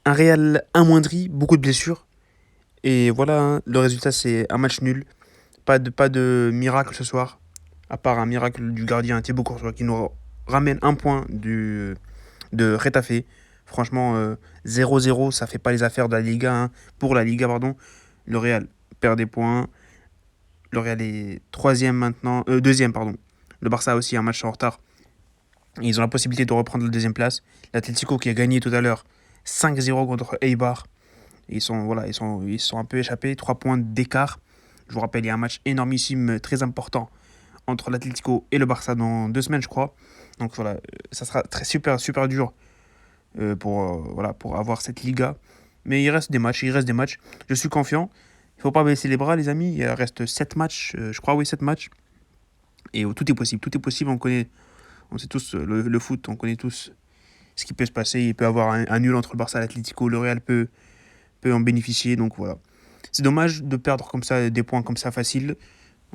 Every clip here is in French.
Un Real amoindri, beaucoup de blessures. Et voilà, hein, le résultat, c'est un match nul. Pas de miracle ce soir, à part un miracle du gardien Thibaut Courtois qui nous ramène un point de Retafe. Franchement, 0-0, ça fait pas les affaires de la Liga, hein. Pour la Liga, pardon. Le Real perd des points. Le Real est troisième maintenant, deuxième, pardon. Le Barça a aussi un match en retard. Ils ont la possibilité de reprendre la deuxième place. L'Atlético qui a gagné tout à l'heure 5-0 contre Eibar. Ils sont un peu échappés, 3 points d'écart. Je vous rappelle, il y a un match énormissime, très important entre l'Atlético et le Barça dans 2 semaines, je crois. Donc voilà, ça sera super, super dur pour avoir cette Liga. Mais il reste des matchs. Je suis confiant. Il ne faut pas baisser les bras, les amis. Il reste 7 matchs, je crois, oui, 7 matchs. Et tout est possible. Tout est possible. On sait tous le foot, on connaît tous ce qui peut se passer. Il peut y avoir un nul entre le Barça et l'Atlético. Le Real peut en bénéficier. Donc voilà. C'est dommage de perdre comme ça des points comme ça faciles.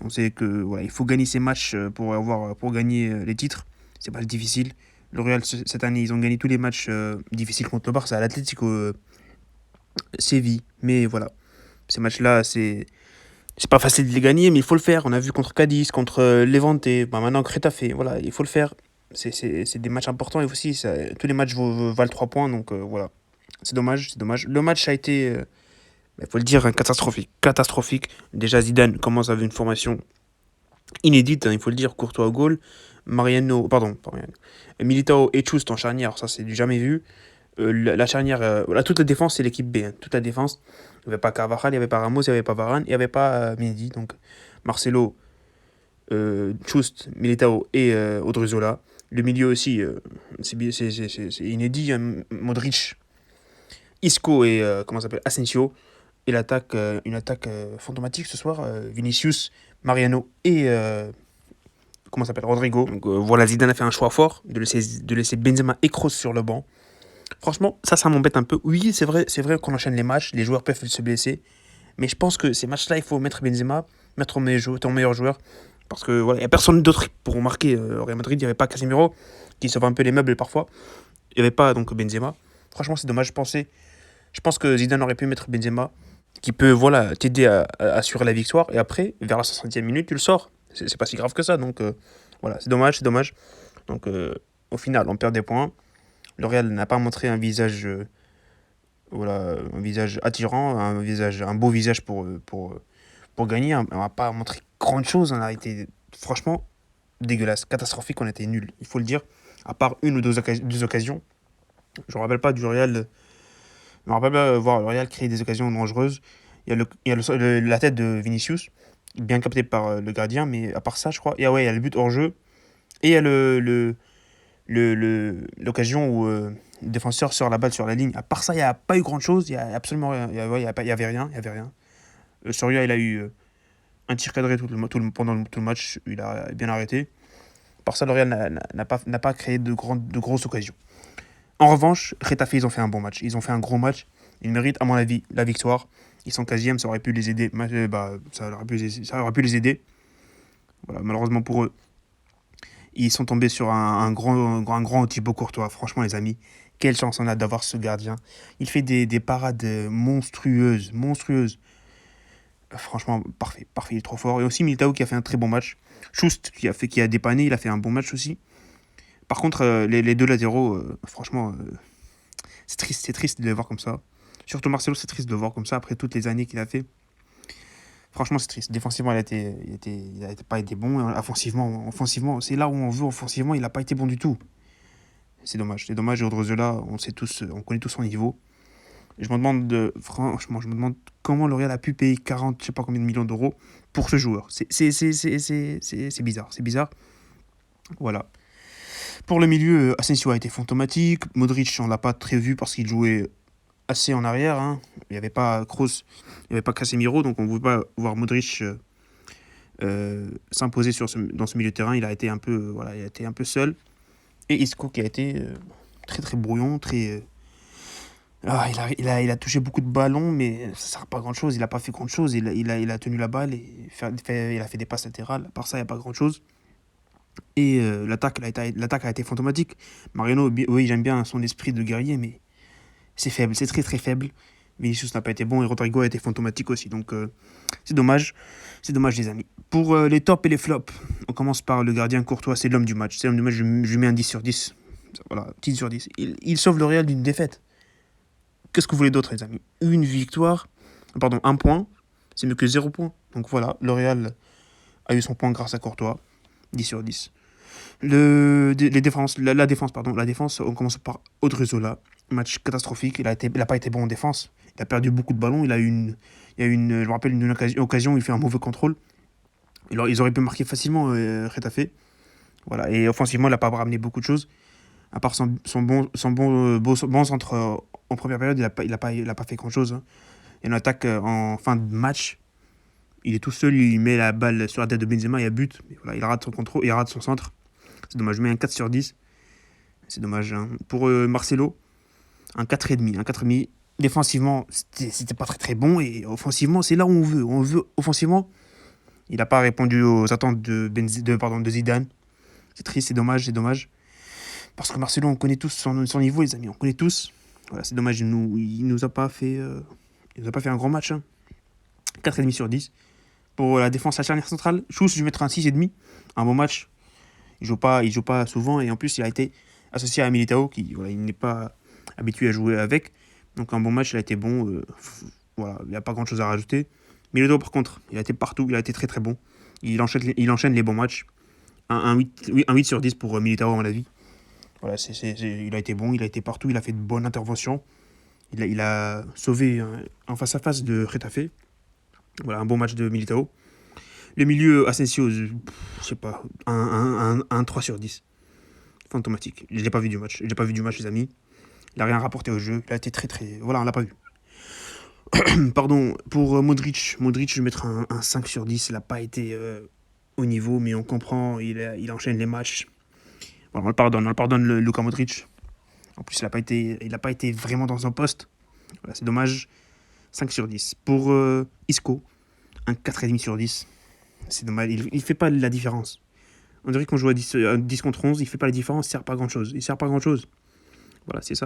On sait que voilà, il faut gagner ces matchs pour gagner les titres. C'est pas difficile. Le Real cette année, ils ont gagné tous les matchs difficiles contre le Barça, l'Atlético, Séville. Mais voilà, ces matchs-là, c'est pas facile de les gagner, mais il faut le faire. On a vu contre Cadiz, contre Levante, bah maintenant Retafe. Voilà, il faut le faire. C'est des matchs importants et aussi tous les matchs valent 3 points. Donc voilà, c'est dommage, c'est dommage. Le match a été, il faut le dire, catastrophique. Catastrophique. Déjà, Zidane commence avec une formation inédite, hein, il faut le dire. Courtois au goal. Mariano, pardon, pas Mariano. Militao et Chust en charnière, ça c'est du jamais vu. La charnière, toute la défense, c'est l'équipe B, hein. Toute la défense. Il n'y avait pas Carvajal, il n'y avait pas Ramos, il n'y avait pas Varane, il n'y avait pas Mendy. Donc Marcelo, Chust, Militao et Odriozola. Le milieu aussi, c'est inédit, hein. Modric, Isco et comment ça s'appelle, Asensio. Et l'attaque, une attaque fantomatique ce soir. Vinicius, Mariano et comment ça s'appelle, Rodrigo. Donc voilà, Zidane a fait un choix fort de laisser Benzema et Kroos sur le banc. Franchement, ça m'embête un peu. Oui, c'est vrai qu'on enchaîne les matchs, les joueurs peuvent se blesser, mais je pense que ces matchs-là, il faut mettre Benzema, mettre ton meilleur joueur, parce que voilà, il y a personne d'autre pour marquer. Au Real Madrid, il n'y avait pas Casemiro qui sauve un peu les meubles parfois. Il n'y avait pas donc Benzema. Franchement, c'est dommage. Je pense que Zidane aurait pu mettre Benzema, qui peut voilà t'aider à assurer la victoire, et après, vers la 60e minute, tu le sors. C'est pas si grave que ça. Donc voilà, c'est dommage, c'est dommage. Donc au final, on perd des points. Le Real n'a pas montré un visage attirant, un beau visage pour gagner. On n'a pas montré grande chose. On a été franchement dégueulasse, catastrophique. On a été nuls, il faut le dire. À part une ou deux occasions. Je ne me rappelle pas du Real. Je me rappelle pas voir le Real créer des occasions dangereuses. Il y a la tête de Vinicius, bien capté par le gardien, mais à part ça, je crois. Et ouais, il y a le but hors jeu. Et il y a l'occasion où le défenseur sort la balle sur la ligne. À part ça, il n'y a pas eu grand chose. Il y a absolument rien. Il y avait rien. Il y avait rien. Soria, il a eu un tir cadré pendant tout le match. Il a bien arrêté. Par ça, le Real n'a pas créé de grosses occasions. En revanche, Retafe, ils ont fait un bon match. Ils ont fait un gros match. Ils méritent, à mon avis, la victoire. Ils sont 15e, ça aurait pu les aider. Ça aurait pu les aider. Voilà, malheureusement pour eux, ils sont tombés sur un grand Thibaut Courtois. Franchement, les amis, quelle chance on a d'avoir ce gardien. Il fait des parades monstrueuses, monstrueuses. Franchement, parfait, parfait, il est trop fort. Et aussi Militao qui a fait un très bon match. Schust qui a dépanné, il a fait un bon match aussi. Par contre, les deux latéraux, franchement, c'est triste de les voir comme ça. Surtout Marcelo, c'est triste de le voir comme ça après toutes les années qu'il a fait. Franchement, c'est triste. Défensivement, il a pas été bon. Offensivement, c'est là où on veut. Offensivement, il n'a pas été bon du tout. C'est dommage. C'est dommage. Et Odriozola, on connaît tous son niveau. Et franchement, je me demande comment L'Oréal a pu payer 40, je sais pas combien de millions d'euros pour ce joueur. C'est bizarre. C'est bizarre. Voilà. Pour le milieu, Asensio a été fantomatique. Modric, on l'a pas très vu parce qu'il jouait assez en arrière, hein. Il n'y avait pas Kroos, il n'y avait pas Casemiro, donc on ne pouvait pas voir Modric s'imposer dans ce milieu de terrain. Il a été un peu seul. Et Isco qui a été très très brouillon, très. Il a touché beaucoup de ballons, mais ça ne sert à pas grand-chose. Il n'a pas fait grand-chose. Il a tenu la balle et il a fait des passes latérales. Par ça, il n'y a pas grand-chose. Et l'attaque a été fantomatique. Mariano, oui, j'aime bien son esprit de guerrier, mais c'est faible, c'est très très faible. Vinicius n'a pas été bon et Rodrigo a été fantomatique aussi. Donc c'est dommage. C'est dommage les amis. Pour les tops et les flops, on commence par le gardien Courtois, c'est l'homme du match. C'est l'homme du match, je lui mets un 10 sur 10. Voilà, 10 sur 10. Il sauve le Real d'une défaite. Qu'est-ce que vous voulez d'autre les amis? Une victoire, pardon, un point, c'est mieux que 0 point. Donc voilà, le Real a eu son point grâce à Courtois. 10 sur 10. Les défenses, la défense, pardon. La défense, on commence par Odriozola. Match catastrophique. Il a pas été bon en défense. Il a perdu beaucoup de ballons. Il y a une, je me rappelle une occasion où il fait un mauvais contrôle. Ils auraient pu marquer facilement Retafe. Voilà. Et offensivement, il n'a pas ramené beaucoup de choses. À part bon centre en première période, il a pas fait grand-chose. Hein. Il y a une attaque en fin de match. Il est tout seul, il met la balle sur la tête de Benzema, il y a but. Mais voilà, il rate son contrôle, il rate son centre. C'est dommage, je mets un 4 sur 10. C'est dommage. Hein. Pour Marcelo, un 4,5. Un 4,5. Défensivement, c'était pas très très bon. Et offensivement, c'est là où on veut. On veut offensivement. Il n'a pas répondu aux attentes de Zidane. C'est triste, c'est dommage, c'est dommage. Parce que Marcelo, on connaît tous son niveau, les amis. On connaît tous. Voilà, c'est dommage, il nous a pas fait un grand match. Hein. 4,5 sur 10. Pour la défense, la charnière centrale, Chous, je vais mettre un 6,5. Un bon match. Il joue pas souvent et en plus, il a été associé à Militao, qui voilà, il n'est pas habitué à jouer avec. Donc un bon match, il a été bon. Voilà, il n'y a pas grand-chose à rajouter. Militao, par contre, il a été partout, il a été très très bon. Il enchaîne les bons matchs. Un 8 sur 10 pour Militao, à mon avis. Voilà, il a été bon, il a été partout, il a fait de bonnes interventions. Il a sauvé en face-à-face de Retafe. Voilà, un bon match de Militao. Le milieu, Asensio, je sais pas, un 3 sur 10. Fantomatique. Je l'ai pas vu du match. Les amis. Il n'a rien rapporté au jeu. Il a été très, très... Voilà, on l'a pas vu. Pardon, pour Modric, je vais mettre un 5 sur 10. Il n'a pas été au niveau, mais on comprend. Il enchaîne les matchs. Voilà, on le pardonne, Luka Modric. En plus, il n'a pas été vraiment dans son poste. Voilà, c'est dommage. 5 sur 10. Pour Isco, un 4,5 sur 10. C'est dommage, il ne fait pas la différence. On dirait qu'on joue à 10 contre 11, il ne fait pas la différence, il ne sert pas à grand chose. Voilà, c'est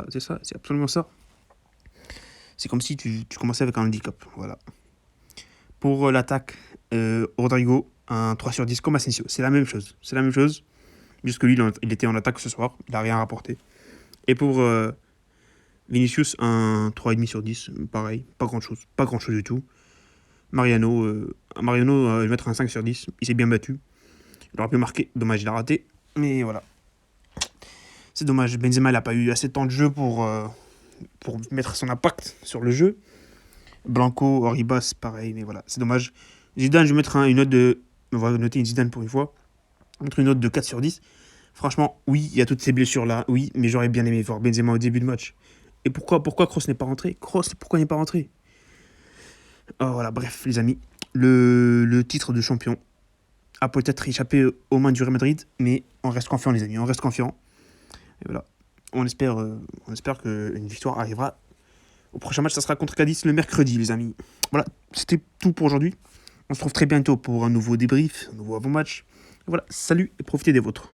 absolument ça. C'est comme si tu commençais avec un handicap. Voilà. Pour l'attaque, Rodrigo, un 3 sur 10 comme Asensio. C'est la même chose. Juste que lui, il était en attaque ce soir, il n'a rien rapporté. Et pour Vinicius, un 3,5 sur 10, pareil, pas grand chose du tout. Mariano, je vais mettre un 5 sur 10. Il s'est bien battu. Il aurait pu marquer. Dommage, il a raté. Mais voilà. C'est dommage. Benzema n'a pas eu assez de temps de jeu pour mettre son impact sur le jeu. Blanco, Oribas, pareil. Mais voilà, c'est dommage. Zidane, je vais mettre une note de... On va noter une Zidane pour une fois. Je vais mettre une note de 4 sur 10. Franchement, oui, il y a toutes ces blessures-là. Oui, mais j'aurais bien aimé voir Benzema au début de match. Et pourquoi Kroos n'est pas rentré? Pourquoi n'est pas rentré? Oh, voilà, bref, les amis. Le titre de champion a peut-être échappé aux mains du Real Madrid, mais on reste confiant, les amis. On reste confiant. Et voilà. On espère qu'une victoire arrivera. Au prochain match, ça sera contre Cadiz le mercredi, les amis. Voilà, c'était tout pour aujourd'hui. On se retrouve très bientôt pour un nouveau débrief, un nouveau avant-match. Voilà, salut et profitez des vôtres.